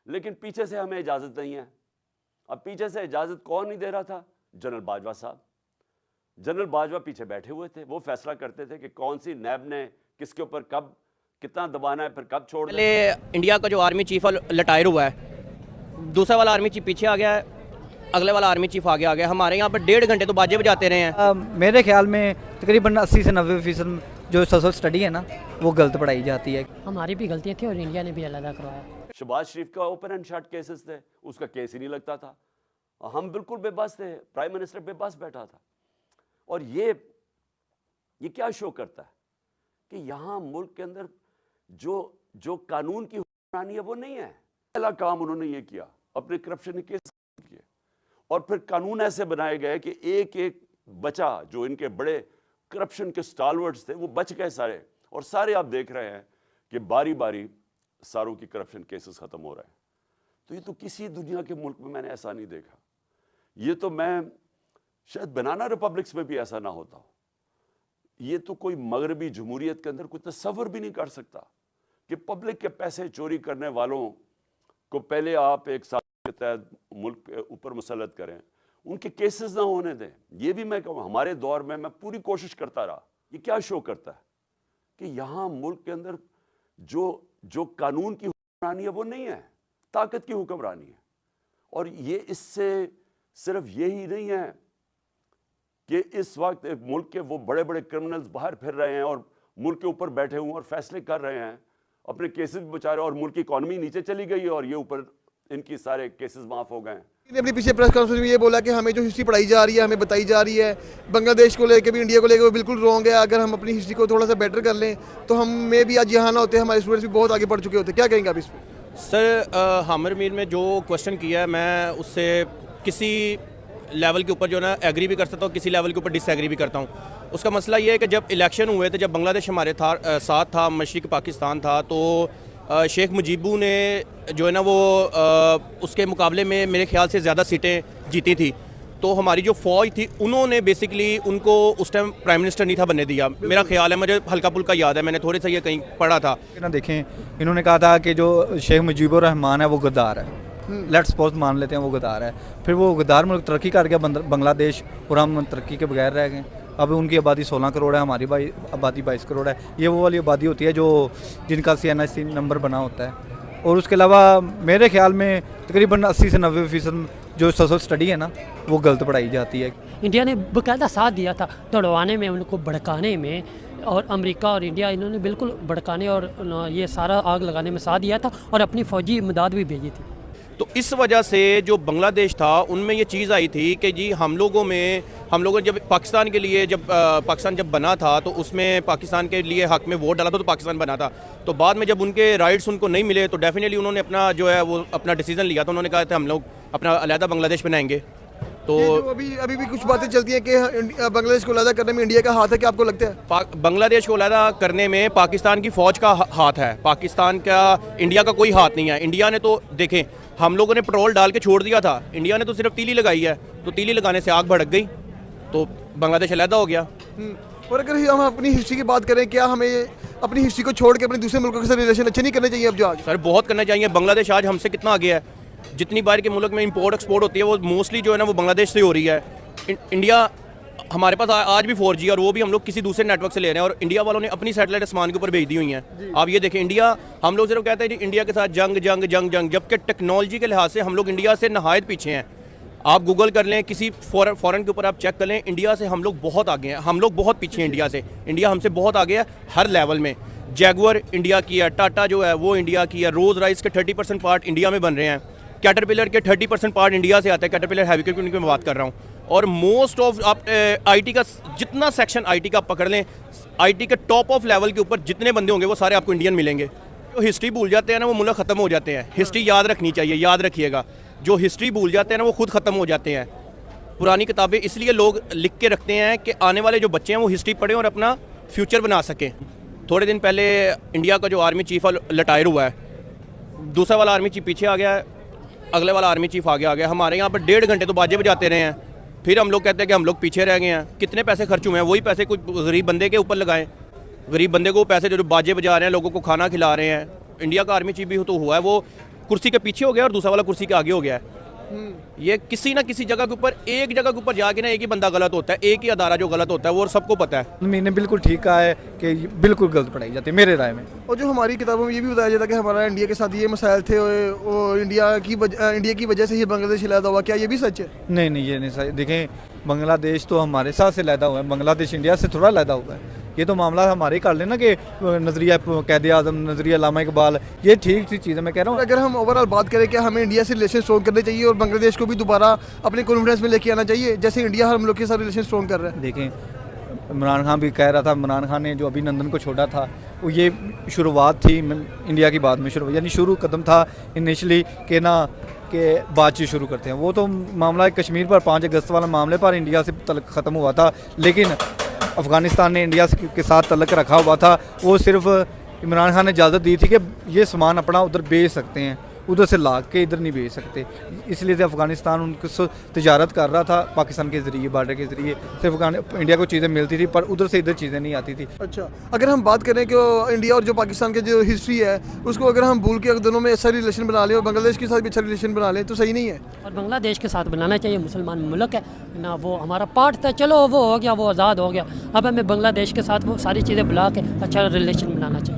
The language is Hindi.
लेकिन पीछे से हमें इजाजत नहीं है। अब पीछे से इजाजत कौन नहीं दे रहा था? जनरल बाजवा साहब। जनरल बाजवा पीछे बैठे हुए थे, वो फैसला करते थे कि कौन सी नैब ने किसके ऊपर कब कितना दबाना है, फिर कब छोड़ पहले इंडिया का जो आर्मी चीफ रिटायर हुआ है, दूसरा वाला आर्मी चीफ पीछे आ गया है, अगले वाला आर्मी चीफ आगे आ गया। हमारे यहाँ पर 1.5 घंटे तो बाजे बजाते रहे हैं। मेरे ख्याल में तकरीबन 80 से 90% जो सोशल स्टडी है ना, वो गलत पढ़ाई जाती है। हमारी भी गलतियाँ थी और इंडिया ने भी अलग करवाया। शहबाज शरीफ का ओपन एंड शट केसेस थे, उसका केस ही नहीं लगता था। हम बिल्कुल बेबस थे, प्राइम मिनिस्टर बेबस बैठा था। और ये क्या शो करता है कि यहाँ मुल्क के अंदर जो कानून की हुक्मरानी है वो नहीं है। पहला काम उन्होंने ये किया, अपने करप्शन के केस किए, और फिर कानून ऐसे बनाए गए कि एक एक बचा, जो इनके बड़े करप्शन के स्टालवर्ड्स थे वो बच गए सारे, और सारे आप देख रहे हैं कि बारी बारी सारों की करप्शन केसेस खत्म हो रहे हैं। तो ये तो किसी दुनिया के मुल्क में मैंने ऐसा नहीं देखा। ये तो मैं शायद बनाना रिपब्लिक्स में भी ऐसा ना होता हो। ये तो कोई मगरबी जमहूरियत के अंदर कोई तसव्वुर भी नहीं कर सकता कि पब्लिक के पैसे चोरी करने वालों को पहले आप एक साल के तहत मुल्क के ऊपर मुसल्लत करें, उनके केसेस ना होने दें। ये भी मैं कहूँ, हमारे दौर में मैं पूरी कोशिश करता रहा। ये क्या शो करता है कि यहाँ मुल्क के अंदर जो कानून की हुक्मरानी है वो नहीं है, ताकत की हुक्मरानी है। और ये इससे सिर्फ यही नहीं है कि इस वक्त मुल्क के वो बड़े बड़े क्रिमिनल्स बाहर फिर रहे हैं और मुल्क के ऊपर बैठे हुए और फैसले कर रहे हैं, अपने केसेस भी बचा रहे हैं, और मुल्क की इकॉनमी नीचे चली गई है और ये ऊपर इनकी सारे केसेस माफ हो गए हैं। अपनी पीछे प्रेस कॉन्फ्रेंस में ये बोला कि हमें जो हिस्ट्री पढ़ाई जा रही है, हमें बताई जा रही है, बांग्लादेश को लेकर भी इंडिया को लेकर वो बिल्कुल रॉन्ग है। अगर हम अपनी हिस्ट्री को थोड़ा सा बेटर कर लें तो हम में भी आज यहाँ ना होते, हमारे स्टूडेंट्स भी बहुत आगे बढ़ चुके होते। क्या कहेंगे आप इस पर? सर, हामिर मीर में जो क्वेश्चन किया है, मैं उससे किसी लेवल के ऊपर जो ना एग्री भी कर सकता हूँ, किसी लेवल के ऊपर डिसएग्री भी करता हूँ। उसका मसला ये है कि जब इलेक्शन हुए थे, जब बांग्लादेश हमारे साथ था, मशरिक पाकिस्तान था, तो शेख मुजीबू ने जो है ना वो उसके मुकाबले में मेरे ख्याल से ज़्यादा सीटें जीती थी। तो हमारी जो फ़ौज थी, उन्होंने बेसिकली उनको उस टाइम प्राइम मिनिस्टर नहीं था बनने दिया। मेरा ख्याल है, मुझे हल्का फुल्का याद है, मैंने थोड़े सा ये कहीं पढ़ा था ना। देखें, इन्होंने कहा था कि जो शेख मुजीबुर रहमान है वो गद्दार है। लेट्स सपोज मान लेते हैं वो गद्दार है, फिर वो गद्दार मुल्क तरक्की कर गया बांग्लादेश, और हम तरक्की के बगैर रह गए। अब उनकी आबादी 16 करोड़ है, हमारी आबादी 22 करोड़ है। ये वो वाली आबादी होती है जो जिनका CNSC नंबर बना होता है। और उसके अलावा मेरे ख्याल में तकरीबन 80 से 90% जो सोशल स्टडी है ना, वो गलत पढ़ाई जाती है। इंडिया ने बाकायदा साथ दिया था तोड़वाने में, उनको भड़काने में, और अमेरिका और इंडिया इन्होंने बिल्कुल भड़काने और ये सारा आग लगाने में साथ दिया था, और अपनी फ़ौजी इमदाद भी भेजी थी। तो इस वजह से जो बांग्लादेश था, उनमें ये चीज़ आई थी कि जी हम लोगों जब पाकिस्तान के लिए पाकिस्तान जब बना था, तो उसमें पाकिस्तान के लिए हक में वोट डाला था, तो पाकिस्तान बना था। तो बाद में जब उनके राइट्स उनको नहीं मिले, तो डेफिनेटली उन्होंने अपना जो है वो अपना डिसीजन लिया था। उन्होंने कहा था हम लोग अपना अलहदा बांग्लादेश बनाएंगे। तो अभी भी कुछ बातें चलती हैं कि बांग्लादेश को अलहदा करने में इंडिया का हाथ है। क्या आपको लगता है? बांग्लादेश को अलहदा करने में पाकिस्तान की फ़ौज का हाथ है, पाकिस्तान का, इंडिया का कोई हाथ नहीं है। इंडिया ने तो देखें, हम लोगों ने पेट्रोल डाल के छोड़ दिया था, इंडिया ने तो सिर्फ तीली लगाई है, तो तीली लगाने से आग भड़क गई, तो बांग्लादेश अलहदा हो गया। और अगर हम अपनी हिस्ट्री की बात करें, क्या हमें अपनी हिस्ट्री को छोड़ के अपने दूसरे मुल्कों के साथ रिलेशन अच्छे नहीं करने चाहिए? अब जो आज सर बहुत करना चाहिए। बांग्लादेश आज हमसे कितना आगे है। जितनी बाहर के मुल्क में इंपोर्ट एक्सपोर्ट होती है, वो मोस्टली जो है ना वो बांग्लादेश से हो रही है। इंडिया, हमारे पास आज भी 4G, और वो भी हम लोग किसी दूसरे नेटवर्क से ले रहे हैं, और इंडिया वालों ने अपनी सैटेलाइट आसमान के ऊपर भेज दी हुई हैं। आप ये देखें, इंडिया, हम लोग सिर्फ कहते हैं इंडिया के साथ जंग जंग जंग जंग, जबकि टेक्नोलॉजी के लिहाज से हम लोग इंडिया से नहायत पीछे हैं। आप गूगल कर लें, किसी फॉरेन के ऊपर आप चेक कर लें, इंडिया से हम लोग बहुत आगे हैं, हम लोग बहुत पीछे हैं इंडिया से। इंडिया हमसे बहुत आगे है हर लेवल में। जैगुआर इंडिया की है, टाटा जो है वो इंडिया की है, रोज राइस के 30% पार्ट इंडिया में बन रहे हैं, कैटरपिलर के 30% पार्ट इंडिया से आता है, कैटरपिलर हैवी इक्विपमेंट की मैं बात कर रहा हूँ। और मोस्ट ऑफ आप IT का जितना सेक्शन IT का पकड़ लें, IT के टॉप ऑफ लेवल के ऊपर जितने बंदे होंगे वो सारे आपको इंडियन मिलेंगे। जो हिस्ट्री भूल जाते हैं ना, वो मुल्क ख़त्म हो जाते हैं। हिस्ट्री याद रखनी चाहिए, याद रखिएगा। जो हिस्ट्री भूल जाते हैं ना, वो खुद ख़त्म हो जाते हैं। पुरानी किताबें इसलिए लोग लिख के रखते हैं कि आने वाले जो बच्चे हैं वो हिस्ट्री पढ़ें और अपना फ्यूचर बना सकें। थोड़े दिन पहले इंडिया का जो आर्मी चीफ रिटायर हुआ है, दूसरा वाला आर्मी चीफ पीछे आ गया है, अगले वाला आर्मी चीफ आगे आ गया। हमारे यहाँ पर 1.5 घंटे तो बाजे बजाते रहे हैं, फिर हम लोग कहते हैं कि हम लोग पीछे रह गए हैं। कितने पैसे खर्च हुए हैं, वही पैसे कुछ गरीब बंदे के ऊपर लगाएं। गरीब बंदे को पैसे जो बाजे बजा रहे हैं, लोगों को खाना खिला रहे हैं। इंडिया का आर्मी चीफ भी तो हुआ है, वो कुर्सी के पीछे हो गया और दूसरा वाला कुर्सी के आगे हो गया है। ये किसी ना किसी जगह के ऊपर, एक जगह के ऊपर जाके ना एक ही बंदा गलत होता है, एक ही अदारा जो गलत होता है, वो सबको पता है। मैंने बिल्कुल ठीक कहा है कि बिल्कुल गलत पढ़ाई जाती है मेरे राय में। और जो हमारी किताबों में ये भी बताया जाता है कि हमारा इंडिया के साथ ये मसाइल थे और इंडिया की वजह से ही बांग्लादेश अलहदा हुआ, क्या ये भी सच है? नहीं नहीं, ये नहीं सही। देखें, बांग्लादेश तो हमारे साथ से अलहदा हुआ है, बांग्लादेश इंडिया से थोड़ा अलहदा हुआ है। ये तो मामला हमारे कर लेना कि नज़रिया कैद आज़म, नज़रिया लामा इकबाल, ये ठीक सी चीज़ है। मैं कह रहा हूँ अगर हम ओवरऑल बात करें कि हमें इंडिया से रिलेशन स्ट्रॉन्ग करने चाहिए और बांग्लादेश को भी दोबारा अपने कॉन्फिडेंस में लेके आना चाहिए, जैसे इंडिया हर मुल्क के साथ रिलेशन स्ट्रॉन्ग कर रहा है। देखें, इमरान खान भी कह रहा था, इमरान खान ने जो अभिनंदन को छोड़ा था, वो ये शुरुआत थी इंडिया की बात में, यानी शुरू कदम था इनिशली कि ना कि बातचीत शुरू करते हैं। वो तो मामला कश्मीर पर 5 अगस्त वाला मामले पर इंडिया से तलक ख़त्म हुआ था, लेकिन अफ़गानिस्तान ने इंडिया के साथ तलक रखा हुआ था। वो सिर्फ इमरान खान ने इजाज़त दी थी कि ये सामान अपना उधर बेच सकते हैं, उधर से ला के इधर नहीं बेच सकते, इसलिए तो अफ़गानिस्तान उनको तिजारत कर रहा था पाकिस्तान के ज़रिए, बार्डर के ज़रिए। सिर्फ इंडिया को चीज़ें मिलती थी पर उधर से इधर चीज़ें नहीं आती थी। अच्छा, अगर हम बात करें कि इंडिया और जो पाकिस्तान की जो हिस्ट्री है उसको अगर हम भूल के अगर दोनों में अच्छा रिलेशन बना लें और बांग्लादेश के साथ भी अच्छा रिलेशन बना लें तो सही नहीं है? और बांग्लादेश के साथ बनाना चाहिए, मुसलमान मुल्क है ना, वो हमारा पार्ट था, चलो वो हो गया, वो आज़ाद हो गया। अब हमें बांग्लादेश के साथ वो सारी चीज़ें बुला के अच्छा रिलेशन बनाना चाहिए।